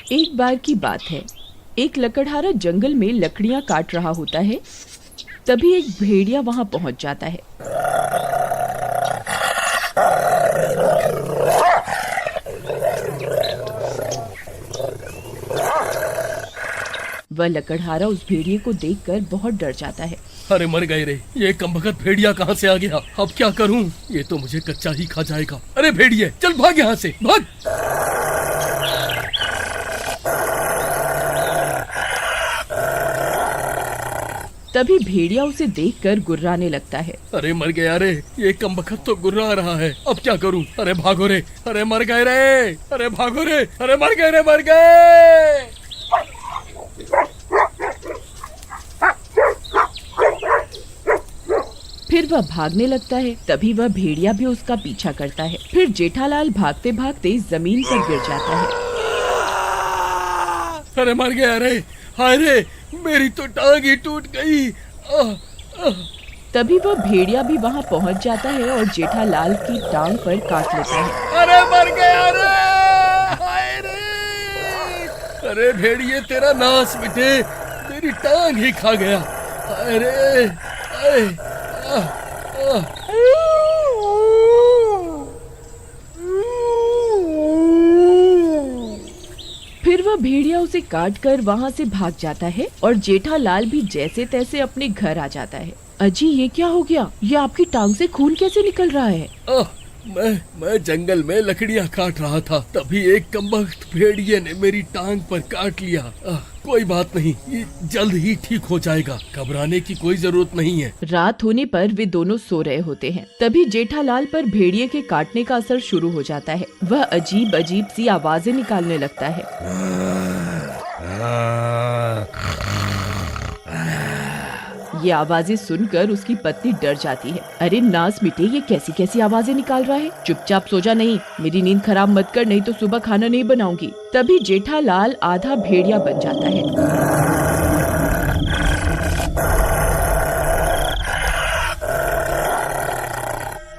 एक बार की बात है, एक लकड़हारा जंगल में लकड़ियां काट रहा होता है। तभी एक भेड़िया वहां पहुंच जाता है। वह लकड़हारा उस भेड़िए को देखकर बहुत डर जाता है। अरे मर गए रे, ये कमबख्त भेड़िया कहाँ से आ गया? अब क्या करूं? ये तो मुझे कच्चा ही खा जाएगा। अरे भेड़िए, चल भाग यहाँ से, भाग। तभी भेड़िया उसे देखकर गुर्राने लगता है। अरे मर गया रे, ये कमबख्त तो गुर्रा रहा है। अब क्या करूं? अरे भागो रे, अरे मर गए रे, अरे भागो रे, अरे मर गए रे, मर गए। फिर वह भागने लगता है। तभी वह भेड़िया भी उसका पीछा करता है। फिर जेठालाल भागते भागते जमीन पर गिर जाता है। अरे मर गया रे, हाय रे, मेरी तो टांग ही टूट गई। तभी वह भेड़िया भी वहाँ पहुँच जाता है और जेठालाल की टांग पर काट लेता है। अरे मर गया रे, हाय रे। अरे भेड़िए, तेरा नाश मिटे, मेरी टांग ही खा गया। हाय रे, हाय। फिर वह भेड़िया उसे काट कर वहाँ से भाग जाता है और जेठालाल भी जैसे तैसे अपने घर आ जाता है। अजी, ये क्या हो गया? ये आपकी टांग से खून कैसे निकल रहा है? मैं जंगल में लकड़ियाँ काट रहा था, तभी एक कमबख्त भेड़िए ने मेरी टांग पर काट लिया। कोई बात नहीं, ये जल्द ही ठीक हो जाएगा, घबराने की कोई जरूरत नहीं है। रात होने पर वे दोनों सो रहे होते हैं। तभी जेठालाल पर भेड़िए के काटने का असर शुरू हो जाता है। वह अजीब अजीब सी आवाजें निकालने लगता है। ये आवाजें सुनकर उसकी पत्नी डर जाती है। अरे नास मिटे, ये कैसी कैसी आवाजें निकाल रहा है? चुपचाप सो जा, नहीं मेरी नींद खराब मत कर, नहीं तो सुबह खाना नहीं बनाऊंगी। तभी जेठालाल आधा भेड़िया बन जाता है।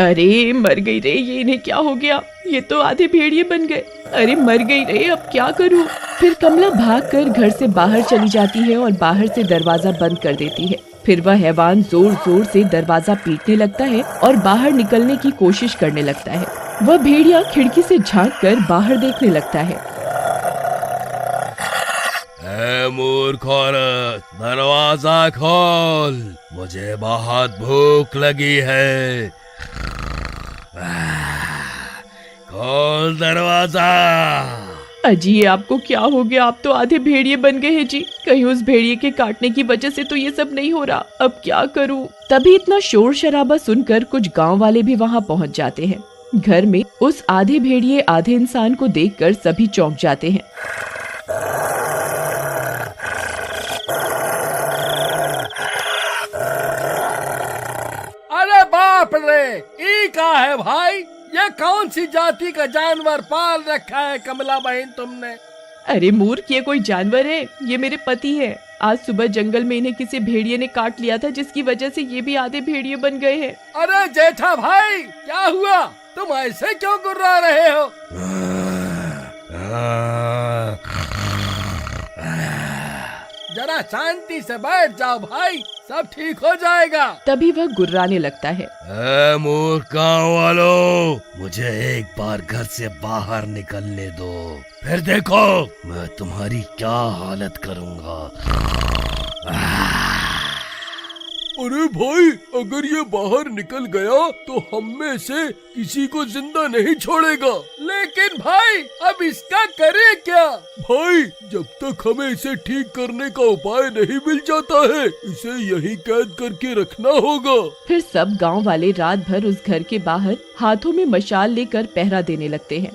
अरे मर गई रे, ये इन्हें क्या हो गया? ये तो आधे भेड़िए बन गए। अरे मर गई रे, अब क्या करूं? फिर कमला भागकर घर से बाहर चली जाती है और बाहर से दरवाजा बंद कर देती है। फिर वह हैवान जोर जोर से दरवाजा पीटने लगता है और बाहर निकलने की कोशिश करने लगता है। वह भेड़िया खिड़की से झांककर बाहर देखने लगता है। मूर्ख औरत, दरवाजा खोल, मुझे बहुत भूख लगी है। खोल दरवाजा। अजी, ये आपको क्या हो गया? आप तो आधे भेड़िए बन गए हैं जी। कहीं उस भेड़िए के काटने की वजह से तो ये सब नहीं हो रहा। अब क्या करूं? तभी इतना शोर शराबा सुनकर कुछ गांव वाले भी वहां पहुंच जाते हैं। घर में उस आधे भेड़िए आधे इंसान को देखकर सभी चौंक जाते हैं। अरे बाप रे, ये क्या है भाई? ये कौन सी जाति का जानवर पाल रखा है कमला बहन तुमने? अरे मूर्ख, ये कोई जानवर है? ये मेरे पति है। आज सुबह जंगल में इन्हें किसी भेड़िए ने काट लिया था, जिसकी वजह से ये भी आधे भेड़िए बन गए हैं। अरे जेठा भाई, क्या हुआ? तुम ऐसे क्यों गुर्रा रहे हो? जरा शांति से बैठ जाओ भाई, सब ठीक हो जाएगा। तभी वह गुर्राने लगता है। मूर्ख गाँव वालों, मुझे एक बार घर से बाहर निकलने दो, फिर देखो मैं तुम्हारी क्या हालत करूँगा। अरे भाई, अगर ये बाहर निकल गया तो हम में से किसी को जिंदा नहीं छोड़ेगा। लेकिन भाई, अब इसका करे क्या? भाई, जब तक हमें इसे ठीक करने का उपाय नहीं मिल जाता है, इसे यहीं कैद करके रखना होगा। फिर सब गांव वाले रात भर उस घर के बाहर हाथों में मशाल लेकर पहरा देने लगते हैं।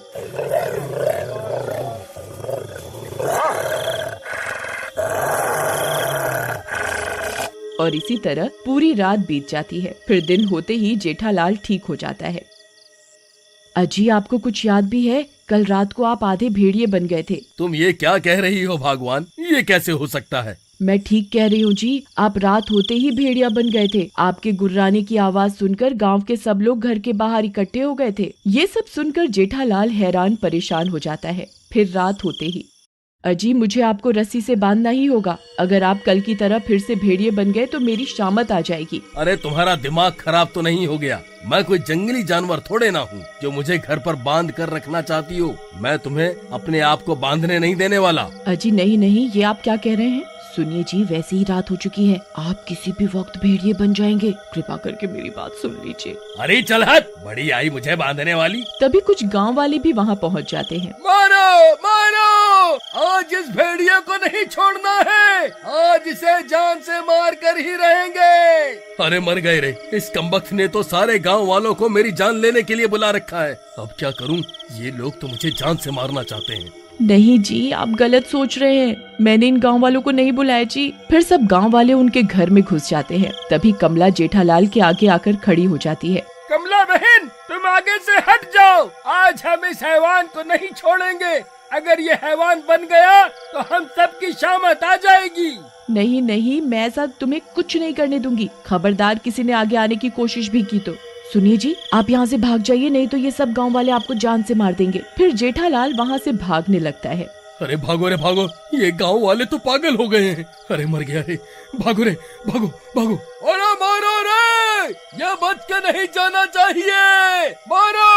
और इसी तरह पूरी रात बीत जाती है। फिर दिन होते ही जेठालाल ठीक हो जाता है। अजी, आपको कुछ याद भी है? कल रात को आप आधे भेड़िए बन गए थे। तुम ये क्या कह रही हो भगवान? ये कैसे हो सकता है? मैं ठीक कह रही हूँ जी। आप रात होते ही भेड़िया बन गए थे। आपके गुर्राने की आवाज सुनकर गांव के सब लोग घर के बाहर इकट्ठे हो गए थे। ये सब सुनकर जेठालाल हैरान परेशान हो जाता है। फिर रात होते ही अजी मुझे आपको रस्सी से बांधना ही होगा। अगर आप कल की तरह फिर से भेड़िए बन गए तो मेरी शामत आ जाएगी। अरे तुम्हारा दिमाग खराब तो नहीं हो गया? मैं कोई जंगली जानवर थोड़े ना हूँ जो मुझे घर पर बांध कर रखना चाहती हो। मैं तुम्हें अपने आप को बांधने नहीं देने वाला। अजी नहीं नहीं, ये आप क्या कह रहे हैं? सुनिए जी, वैसे ही रात हो चुकी है, आप किसी भी वक्त भेड़िए बन जाएंगे। कृपा करके मेरी बात सुन लीजिए। अरे चल हट, बड़ी आई मुझे बांधने वाली। तभी कुछ गांव वाले भी वहां पहुंच जाते हैं। मारो मारो, आज इस भेड़िए को नहीं छोड़ना है, आज इसे जान से मार कर ही रहेंगे। अरे मर गए रे, इस कमबख्त ने तो सारे गांव वालों को मेरी जान लेने के लिए बुला रखा है। अब क्या करूं? ये लोग तो मुझे जान से मारना चाहते हैं। नहीं जी, आप गलत सोच रहे हैं, मैंने इन गांव वालों को नहीं बुलाया जी। फिर सब गांव वाले उनके घर में घुस जाते हैं। तभी कमला जेठालाल के आगे आकर खड़ी हो जाती है। कमला बहन, तुम आगे से हट जाओ, आज हम इस हैवान को नहीं छोड़ेंगे। अगर ये हैवान बन गया तो हम सबकी शामत आ जाएगी। नहीं नहीं, मैं ऐसा तुम्हें कुछ नहीं करने दूंगी। खबरदार किसी ने आगे आने की कोशिश भी की तो। सुनिए जी, आप यहाँ से भाग जाइए, नहीं तो ये सब गांव वाले आपको जान से मार देंगे। फिर जेठालाल वहाँ से भागने लगता है। अरे भागो रे भागो, ये गांव वाले तो पागल हो गए हैं। अरे मर गया रे, भागो रे भागो भागो। अरे मारो रे, ये बच के नहीं जाना चाहिए। मारो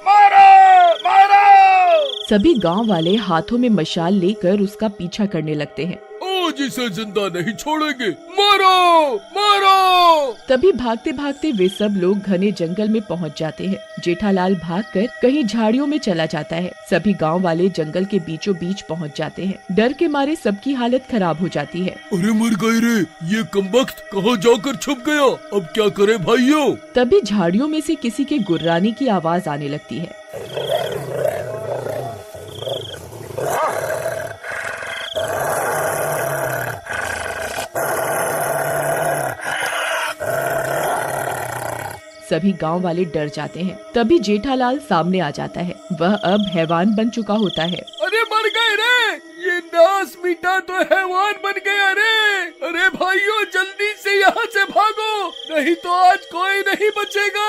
मारो मारो। सभी गांव वाले हाथों में मशाल लेकर उसका पीछा करने लगते हैं। आज इसे जिंदा नहीं छोड़ेंगे, मारो मारो। तभी भागते भागते वे सब लोग घने जंगल में पहुंच जाते हैं। जेठालाल भागकर कहीं झाड़ियों में चला जाता है। सभी गांव वाले जंगल के बीचों बीच पहुंच जाते हैं। डर के मारे सबकी हालत खराब हो जाती है। अरे मर गए रे, ये कमबख्त कहाँ जाकर छुप गया? अब क्या करे भाइयों? तभी झाड़ियों में से किसी के गुर्राने की आवाज आने लगती है। सभी गांव वाले डर जाते हैं। तभी जेठालाल सामने आ जाता है। वह अब हैवान बन चुका होता है। अरे मर गए रे, ये नास मीठा तो हैवान बन गया रे। अरे भाइयों, जल्दी से यहाँ से भागो, नहीं तो आज कोई नहीं बचेगा।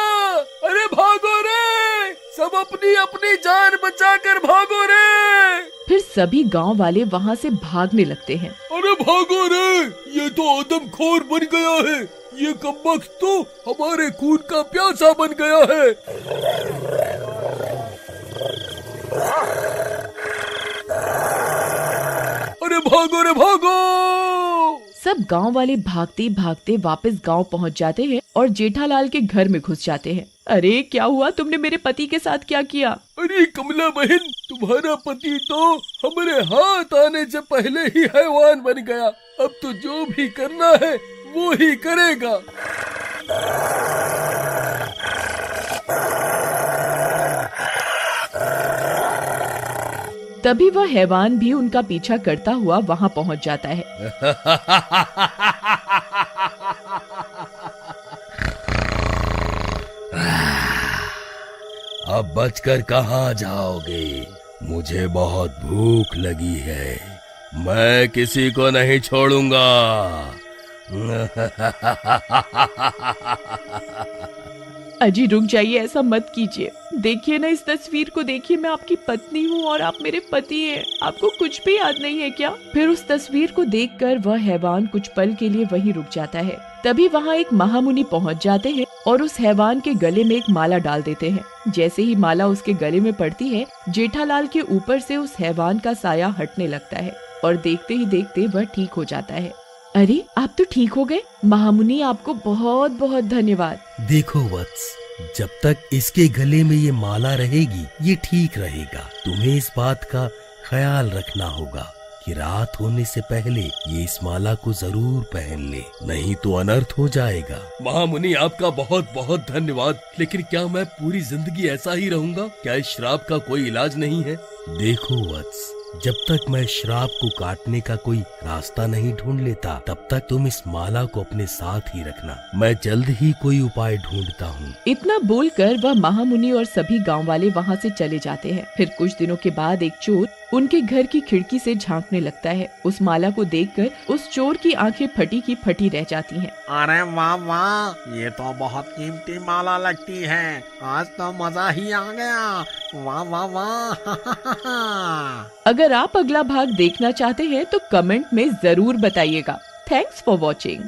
अरे भागो रे, सब अपनी अपनी जान बचाकर भागो रे। फिर सभी गांव वाले वहाँ से भागने लगते हैं। अरे भागो रे, ये तो आदमखोर बन गया है। ये कमबख्त तो हमारे खून का प्यासा बन गया है। अरे भागो रे भागो। सब गांव वाले भागते भागते वापस गांव पहुंच जाते हैं और जेठालाल के घर में घुस जाते हैं। अरे क्या हुआ, तुमने मेरे पति के साथ क्या किया? अरे कमला बहन, तुम्हारा पति तो हमारे हाथ आने से पहले ही हैवान बन गया। अब तो जो भी करना है वो ही करेगा। तभी वह हैवान भी उनका पीछा करता हुआ वहाँ पहुँच जाता है। अब बचकर कहाँ जाओगे? मुझे बहुत भूख लगी है, मैं किसी को नहीं छोड़ूंगा। अजी रुक जाइए, ऐसा मत कीजिए। देखिए ना, इस तस्वीर को देखिए, मैं आपकी पत्नी हूँ और आप मेरे पति हैं। आपको कुछ भी याद नहीं है क्या? फिर उस तस्वीर को देखकर वह हैवान कुछ पल के लिए वहीं रुक जाता है। तभी वहाँ एक महामुनि पहुँच जाते हैं और उस हैवान के गले में एक माला डाल देते हैं। जैसे ही माला उसके गले में पड़ती है, जेठालाल के ऊपर से उस हैवान का साया हटने लगता है और देखते ही देखते वह ठीक हो जाता है। अरे आप तो ठीक हो गए महामुनि, आपको बहुत बहुत धन्यवाद। देखो वत्स, जब तक इसके गले में ये माला रहेगी ये ठीक रहेगा। तुम्हें इस बात का ख्याल रखना होगा कि रात होने से पहले ये इस माला को जरूर पहन ले, नहीं तो अनर्थ हो जाएगा। महामुनि, आपका बहुत बहुत धन्यवाद। लेकिन क्या मैं पूरी जिंदगी ऐसा ही रहूंगा? क्या इस श्राप का कोई इलाज नहीं है? देखो वत्स, जब तक मैं श्राप को काटने का कोई रास्ता नहीं ढूंढ लेता तब तक तुम इस माला को अपने साथ ही रखना। मैं जल्द ही कोई उपाय ढूंढता हूँ। इतना बोलकर वह महामुनि और सभी गांव वाले वहाँ से चले जाते हैं। फिर कुछ दिनों के बाद एक चोर उनके घर की खिड़की से झांकने लगता है। उस माला को देखकर उस चोर की आंखें फटी की फटी रह जाती हैं। अरे वाह वाह, ये तो बहुत कीमती माला लगती है। आज तो मजा ही आ गया। वाह वाह वाह। अगर आप अगला भाग देखना चाहते हैं तो कमेंट में जरूर बताइएगा। Thanks for watching.